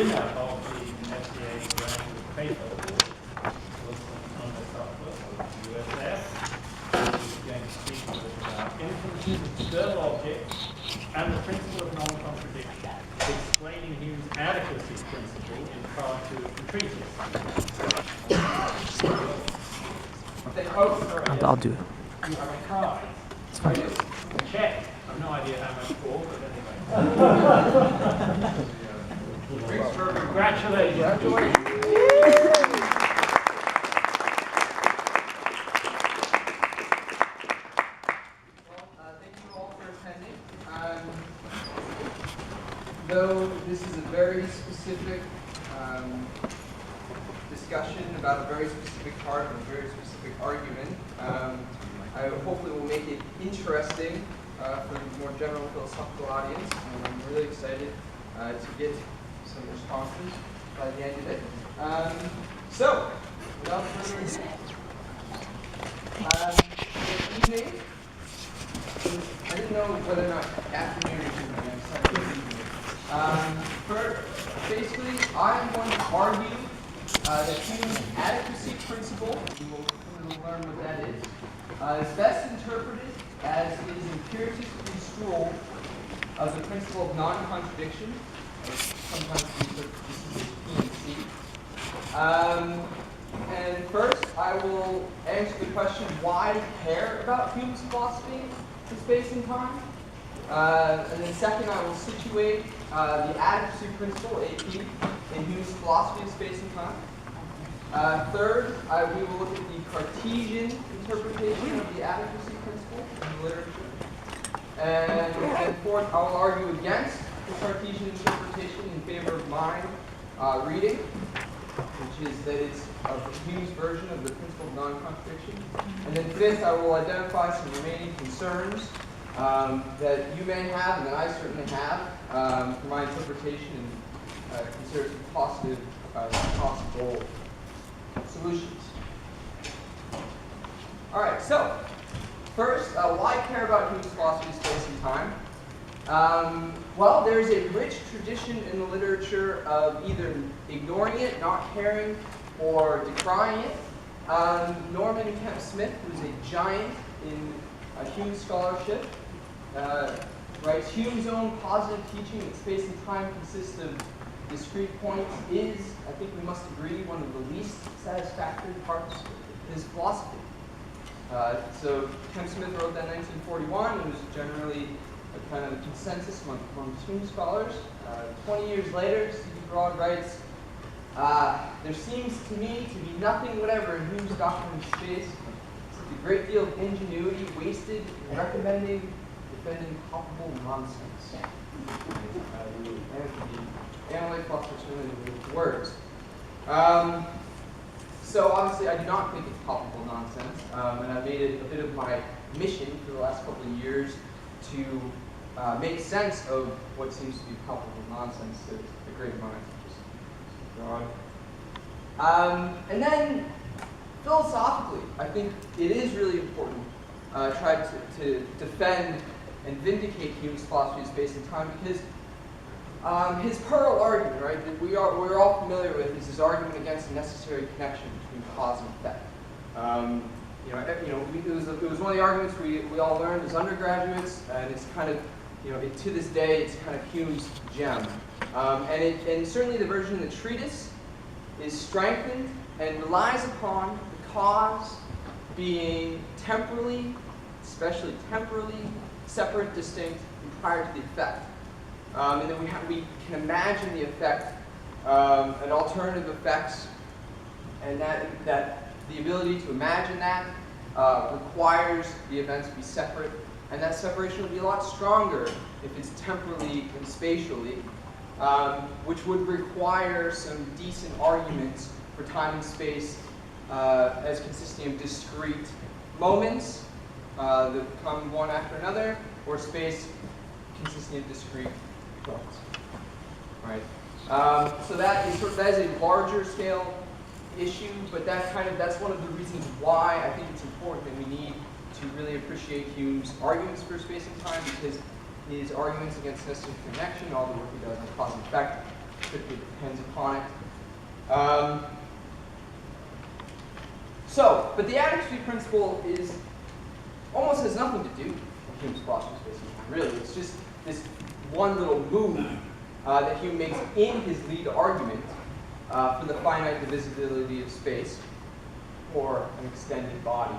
winner of the FCA graduate paper award was an undercover of USF, who is going to speak to us about inferences of external objects and the principle of non-contradiction, explaining Hume's adequacy principle in part 2 of the treatise. I'll do it. You have a card. It's fine. A check. I have no idea how much for, but anyway. Congratulations. Thank you all for attending. Though this is a very specific discussion about a very specific part of a very specific argument, I hopefully will make it interesting for the more general philosophical audience. And I'm really excited to get some responses by the end of it. So, without further ado, good evening. I didn't know whether or not afternoon or evening. Basically, I'm going to argue that Hume's adequacy principle, we will learn what that is best interpreted as it is empirically rule of the principle of non-contradiction. Sometimes we put this is PNC. And first, I will answer the question, why care about Hume's philosophy of space and time? And then second, I will situate the adequacy principle, AP, in Hume's philosophy of space and time. Third, we will look at the Cartesian interpretation of the adequacy principle in the literature. And then fourth, I will argue against the Cartesian interpretation in favor of mine reading, which is that it's Hume's version of the principle of non-contradiction. And then fifth, I will identify some remaining concerns that you may have, and that I certainly have, for my interpretation, and consider some possible solutions. All right, so first, why care about Hume's philosophy of space and time? Well, there's a rich tradition in the literature of either ignoring it, not caring, or decrying it. Norman Kemp Smith, who's a giant in Hume scholarship, writes, Hume's own positive teaching that space and time consist of discrete points is, I think we must agree, one of the least satisfactory parts of his philosophy. So Kemp Smith wrote that in 1941. It was generally a kind of consensus among Hume scholars. 20 years later, C.D. Broad writes, there seems to me to be nothing whatever in Hume's doctrine of space except a great deal of ingenuity wasted in recommending, defending palpable nonsense. Analytic philosophers really with words. So obviously I do not think it's palpable nonsense, and I've made it a bit of my mission for the last couple of years to make sense of what seems to be palpable nonsense to the great minds of God. And then philosophically, I think it is really important try to defend and vindicate Hume's philosophy of space and time, because his pearl argument, right, that we're all familiar with, is his argument against the necessary connection between cause and effect. It was one of the arguments we all learned as undergraduates, and it's kind of, to this day, it's kind of Hume's gem. And certainly the version in the treatise is strengthened and relies upon the cause being temporally, especially temporally, separate, distinct, and prior to the effect. And then we can imagine the effect and alternative effects, and that the ability to imagine that requires the events to be separate, and that separation will be a lot stronger if it's temporally and spatially, which would require some decent arguments for time and space as consisting of discrete moments that come one after another, or space consisting of discrete points. Right. So that is a larger scale issue, but that's one of the reasons why I think it's important that we need to really appreciate Hume's arguments for space and time, because his arguments against necessary connection, all the work he does on cause and effect, strictly depends upon it. But the adequacy principle almost has nothing to do with Hume's philosophy of space and time, really. It's just this one little move that Hume makes in his lead argument for the finite divisibility of space or an extended body.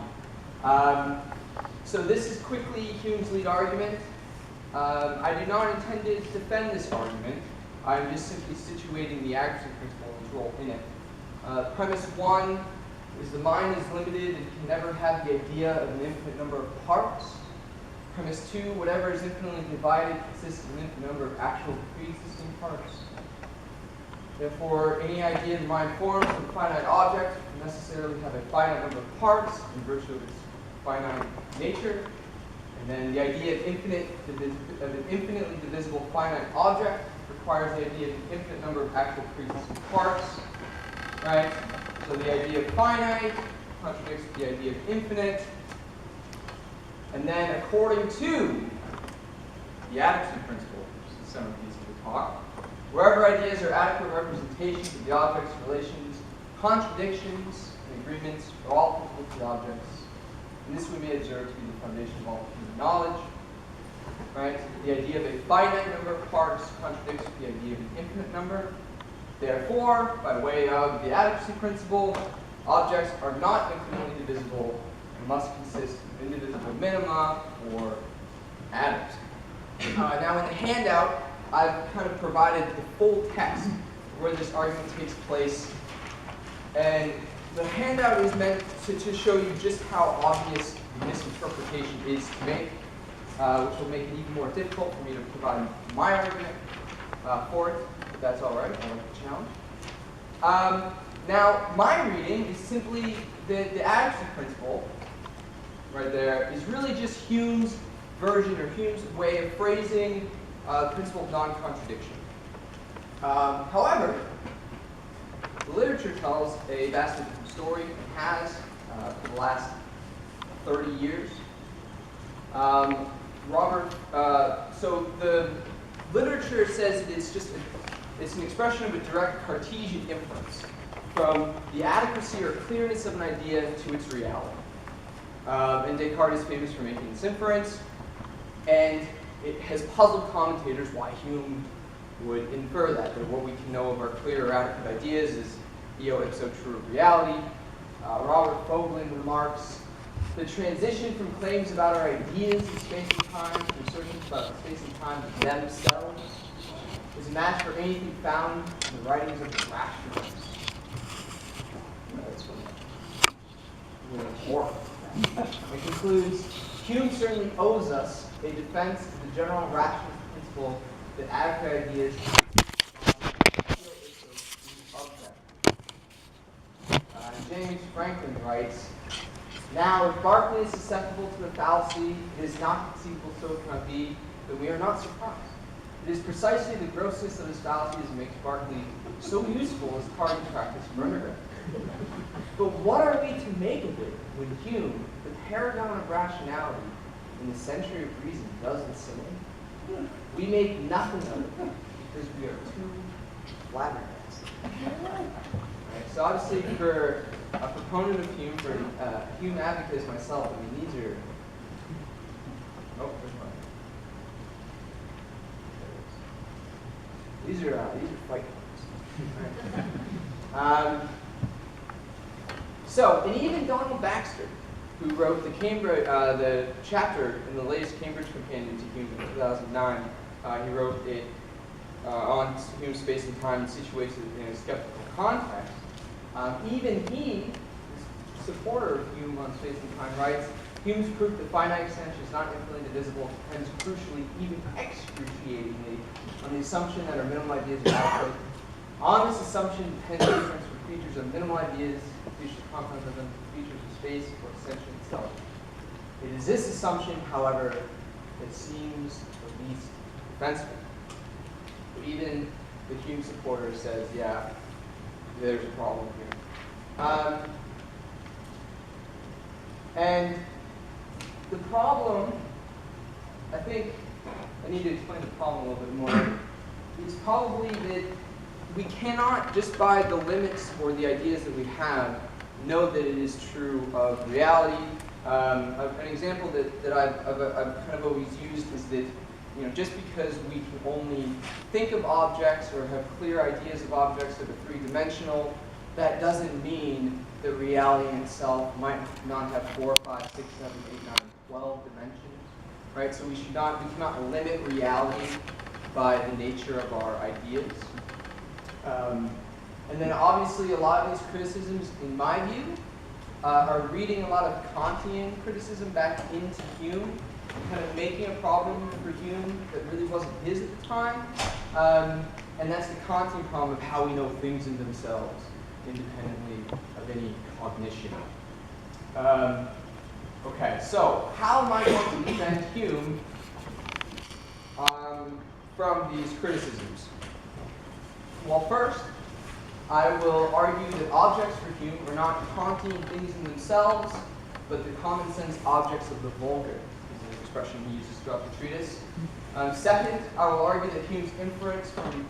So this is quickly Hume's lead argument. I do not intend to defend this argument. I'm just simply situating the adequacy principle and its role in it. Premise 1 is the mind is limited and can never have the idea of an infinite number of parts. Premise 2, whatever is infinitely divided consists of an infinite number of actual pre-existing parts. Therefore, any idea the mind forms of a finite object will necessarily have a finite number of parts in virtue of its finite nature. And then the idea of an infinitely divisible finite object requires the idea of an infinite number of actual pre-existing parts. Right? So the idea of finite contradicts the idea of infinite. And then according to the adequacy principle, which is the centerpiece of the talk, wherever ideas are adequate representations of the object's relations, contradictions and agreements are all applicable to the objects. And this we may observe to be the foundation of all human knowledge. Right? The idea of a finite number of parts contradicts the idea of an infinite number. Therefore, by way of the adequacy principle, objects are not infinitely divisible and must consist of indivisible minima or atoms. Now in the handout, I've kind of provided the full text where this argument takes place. And the handout is meant to show you just how obvious the misinterpretation is to make, which will make it even more difficult for me to provide my argument for it. If that's all right, I like the challenge. Now, my reading is simply the adequacy principle, right there, is really just Hume's version or Hume's way of phrasing the principle of non-contradiction. However, the literature tells a vastly different story and has for the last 30 years. So the literature says it's an expression of a direct Cartesian inference from the adequacy or clearness of an idea to its reality. And Descartes is famous for making this inference, and it has puzzled commentators why Hume would infer that what we can know of our clear or adequate ideas is eo ipso true of reality. Robert Fogelin remarks, the transition from claims about our ideas in space and time to assertions about space and time themselves is a match for anything found in the writings of the rationalists. That's really horrible. It concludes, Hume certainly owes us a defense of the general rationalist principle that adequate ideas James Franklin writes, now, if Berkeley is susceptible to a fallacy, it is not conceivable so it cannot be, but we are not surprised. It is precisely the grossness of his fallacies that makes Berkeley so useful as target practice for undergrad. But what are we to make of it when Hume, the paragon of rationality in the century of reason, does the same? We make nothing of it because we are too flabbergasted. Right, so obviously for a proponent of Hume, for a Hume advocate as myself, I mean, these are... Oh, where's mine? These are fight cards. And even Donald Baxter, who wrote the chapter in the latest Cambridge Companion to Hume in 2009, he wrote it on Hume's space and time situated in a skeptical context. Even he, supporter of Hume on space and time, writes, Hume's proof that finite extension is not infinitely divisible depends crucially, even excruciatingly, on the assumption that our minimal ideas are adequate. On this assumption depends the difference for features of minimal ideas, features of compounds of them, features of space, or extension itself. It is this assumption, however, that seems the least defensible. But even the Hume supporter says, yeah, there's a problem here. And the problem, I think I need to explain the problem a little bit more, is probably that we cannot, just by the limits or the ideas that we have, know that it is true of reality. An example that I've kind of always used is that, just because we can only think of objects or have clear ideas of objects that are three-dimensional, that doesn't mean that reality in itself might not have 4, 5, 6, 7, 8, 9, 12 dimensions, right? So we cannot limit reality by the nature of our ideas. And then obviously a lot of these criticisms, in my view, are reading a lot of Kantian criticism back into Hume, and kind of making a problem for Hume that really wasn't his at the time. And that's the Kantian problem of how we know things in themselves, independently of any cognition. Okay, so how am I going to defend Hume from these criticisms? Well, first, I will argue that objects for Hume are not Kantian things in themselves, but the common sense objects of the vulgar, is an expression he uses throughout the treatise. Second, I will argue that Hume's inference from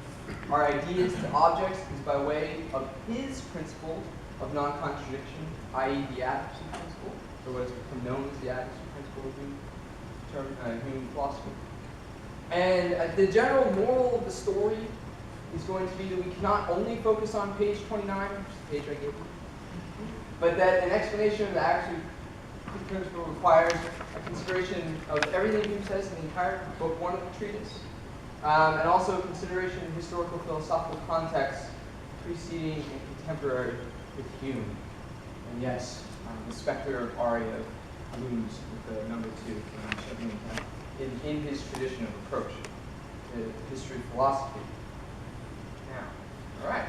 our ideas to objects is by way of his principle of non-contradiction, i.e. the adequacy principle, or what has become known as the adequacy principle of Hume philosophy. And the general moral of the story is going to be that we cannot only focus on page 29, which is the page I gave you, but that an explanation of the adequacy principle requires a consideration of everything Hume says in the entire book 1 of the treatise, and also consideration of historical philosophical context preceding and contemporary with Hume. And yes, the specter of Aria looms with the number 2 in his tradition of approach to history of philosophy. Now, all right.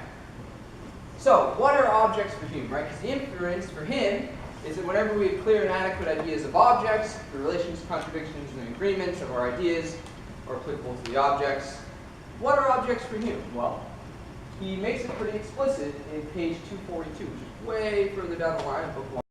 So, what are objects for Hume, right? Because the inference for him is that whenever we have clear and adequate ideas of objects, the relations, contradictions, and agreements of our ideas are applicable to the objects. What are objects for Hume? Well, he makes it pretty explicit in page 242, which is way further down the line of book 1.